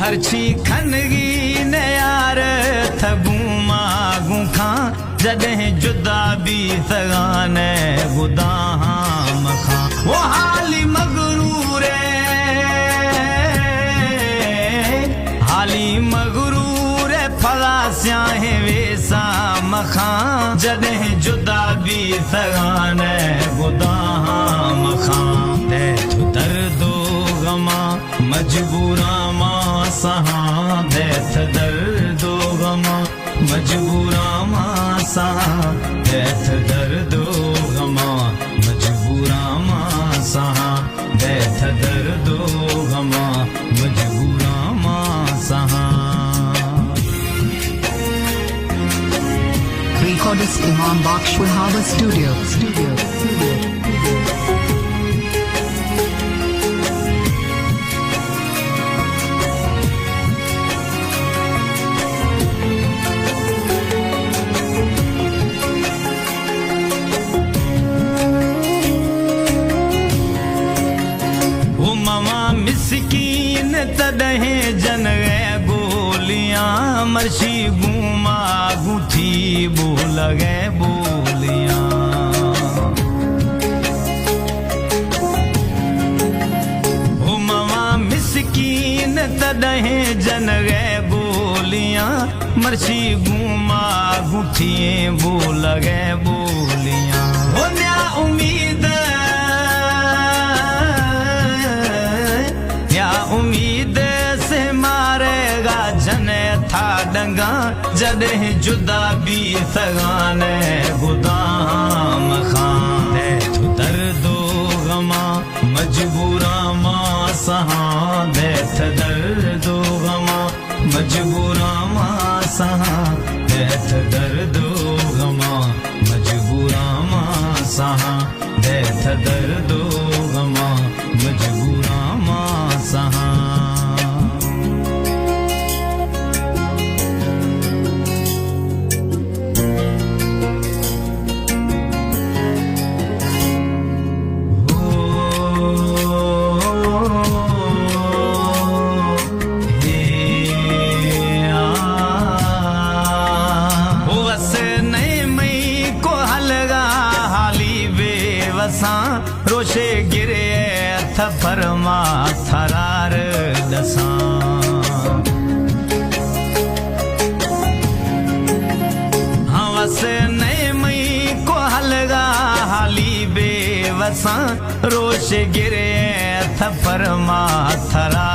हरछी खनगी ने यार थगूमा गुखा जॾहिं जुदा बि सगाने गुदा मखा वो हाली मगरूर फला स्याहे वेसा मखा जॾहिं जुदा बि सगाने गुदा मखा तैथु दर्दो गमा मजबूरा मां सहा तैथ दर्दो गमा मजबूरा मां सहा तैथ दर्दो गमा मजबूरा मां सहा तैथ दर्दो गमा मजबूरा मां सहा। Recordist Imam Baksh Wahaba Studio. Miskeen तॾहिं जन बोलियां मर्शी गुमा गुथी बोल गए बोलियां हो मवा मिसकीन तॾहिं जन बोलियां मर्शी गुमा गुथी बोल गए बोलियां हो न्या उम्मीद उम्मीद से मारेगा जने था डंगा जॾहिं जुदा बि सगाने गुदा मखा तैथु दर्दो गमा मजबूरा मां सहा तैथ दर्दो गमा मजबूरा मां सहा तैथ दर्दो गमा मजबूरा मां सहा तैथ दर्दो गमा मजबूरा मां सहा। रोशे गिरे अथ फरमा थरार दसां हवस नए मई को हलगा हाली बेवसां रोशे गिरे अथ फरमा थरा